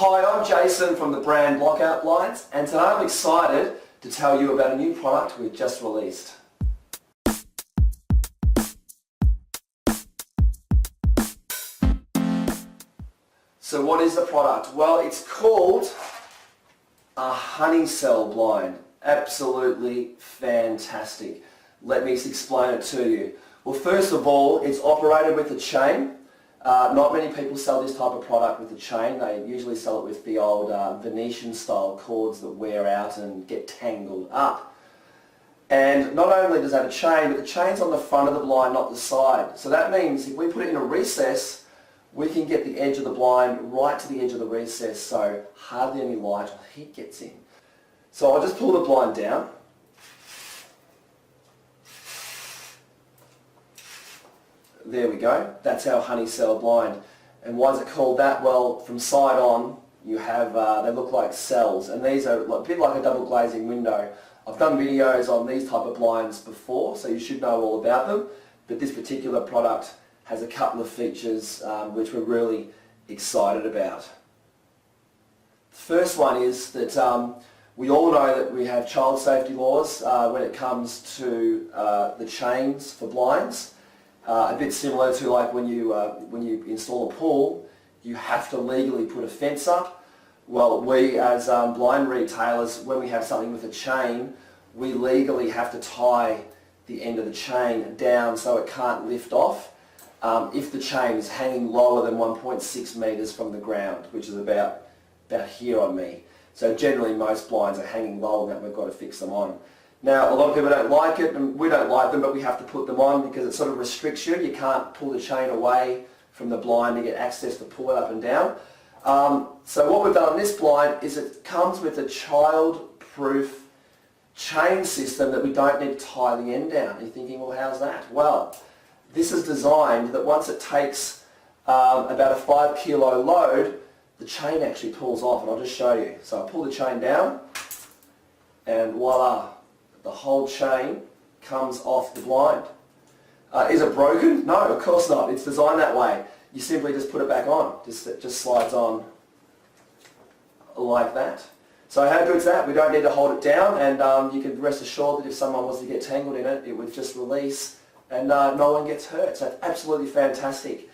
Hi, I'm Jason from the brand Lockout Blinds, and today I'm excited to tell you about a new product we've just released. So what is the product? Well, it's called a Honeycell blind. Absolutely fantastic. Let me explain it to you. Well, first of all, it's operated with a chain. Not many people sell this type of product with a chain. They usually sell it with the old Venetian style cords that wear out and get tangled up. And not only does it have a chain, but the chain's on the front of the blind, not the side. So that means if we put it in a recess, we can get the edge of the blind right to the edge of the recess, so hardly any light or heat gets in. So I'll just pull the blind down. There we go. That's our Honeycell blind. And why is it called that? Well, from side on, you have, they look like cells, and these are a bit like a double glazing window. I've done videos on these type of blinds before, so you should know all about them, but this particular product has a couple of features which we're really excited about. The first one is that we all know that we have child safety laws when it comes to the chains for blinds. A bit similar to like when you install a pool, you have to legally put a fence up. Well, we as blind retailers, when we have something with a chain, we legally have to tie the end of the chain down so it can't lift off if the chain is hanging lower than 1.6 metres from the ground, which is about here on me. So generally most blinds are hanging lower than that, we've got to fix them on. Now, a lot of people don't like it, and we don't like them, but we have to put them on because it sort of restricts you. You can't pull the chain away from the blind to get access to pull it up and down. So what we've done on this blind is it comes with a child-proof chain system that we don't need to tie the end down. And you're thinking, well, how's that? Well, this is designed that once it takes about a 5 kilo load, the chain actually pulls off, and I'll just show you. So I pull the chain down, and voila. The whole chain comes off the blind. Is it broken? No, of course not. It's designed that way. You simply just put it back on. It just slides on like that. So how good's that? We don't need to hold it down, and you can rest assured that if someone was to get tangled in it, it would just release and no one gets hurt. So it's absolutely fantastic.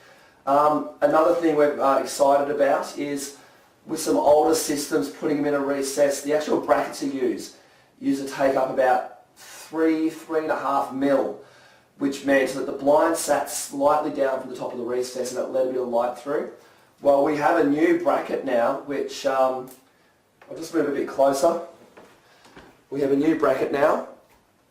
Another thing we're excited about is with some older systems, putting them in a recess, the actual brackets you used to take up about 3.5 mil, which meant that the blind sat slightly down from the top of the recess and it let a bit of light through. Well, we have a new bracket now, which I'll just move a bit closer. We have a new bracket now,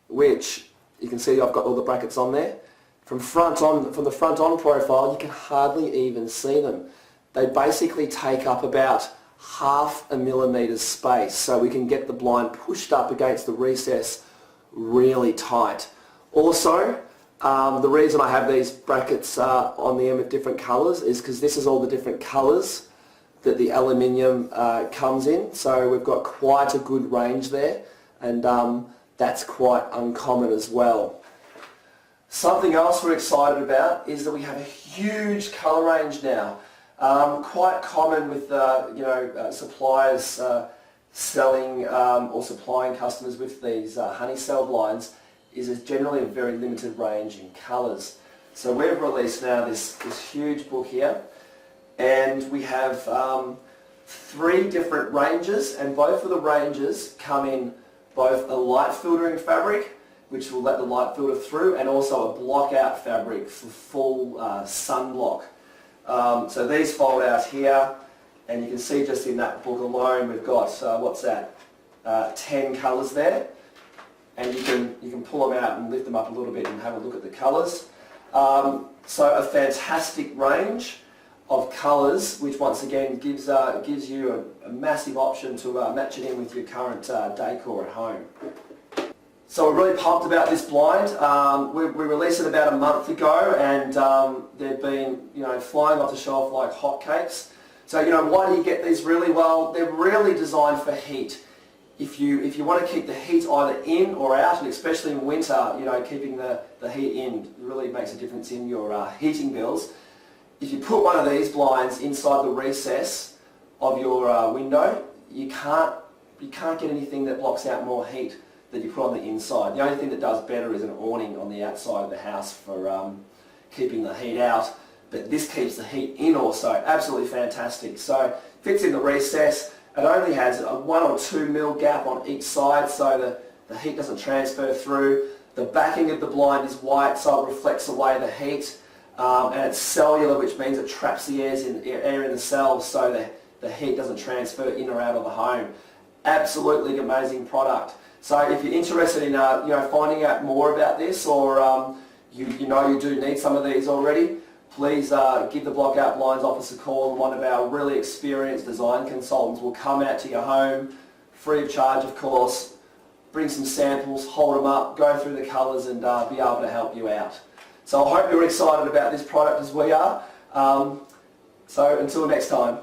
which you can see I've got all the brackets on there. From the front on profile, you can hardly even see them. They basically take up about 0.5 millimetre space, so we can get the blind pushed up against the recess really tight. Also, the reason I have these brackets on them with different colours is because this is all the different colours that the aluminium comes in, so we've got quite a good range there, and that's quite uncommon as well. Something else we're excited about is that we have a huge colour range now. Quite common with suppliers selling or supplying customers with these Honeycell blinds is generally a very limited range in colours. So we've released now this huge book here, and we have 3 different ranges, and both of the ranges come in both a light filtering fabric, which will let the light filter through, and also a block-out fabric for full sunblock. So these fold out here, and you can see just in that book alone we've got, what's that, 10 colours there, and you can pull them out and lift them up a little bit and have a look at the colours. So a fantastic range of colours, which once again gives you a massive option to match it in with your current decor at home. So we're really pumped about this blind. We released it about a month ago, and they've been flying off the shelf like hotcakes. So why do you get these really? Well, they're really designed for heat. If you want to keep the heat either in or out, and especially in winter, keeping the heat in really makes a difference in your heating bills. If you put one of these blinds inside the recess, of your window, you can't get anything that blocks out more heat that you put on the inside. The only thing that does better is an awning on the outside of the house for keeping the heat out, but this keeps the heat in also. Absolutely fantastic. So fits in the recess. It only has a 1 or 2 mil gap on each side, so the heat doesn't transfer through. The backing of the blind is white, so it reflects away the heat, and it's cellular, which means it traps the air in the cells, so the heat doesn't transfer in or out of the home. Absolutely amazing product. So if you're interested in finding out more about this, or you do need some of these already, please give the Block Out Blinds office a call. One of our really experienced design consultants will come out to your home, free of charge of course, bring some samples, hold them up, go through the colours and be able to help you out. So I hope you're excited about this product as we are. So until next time.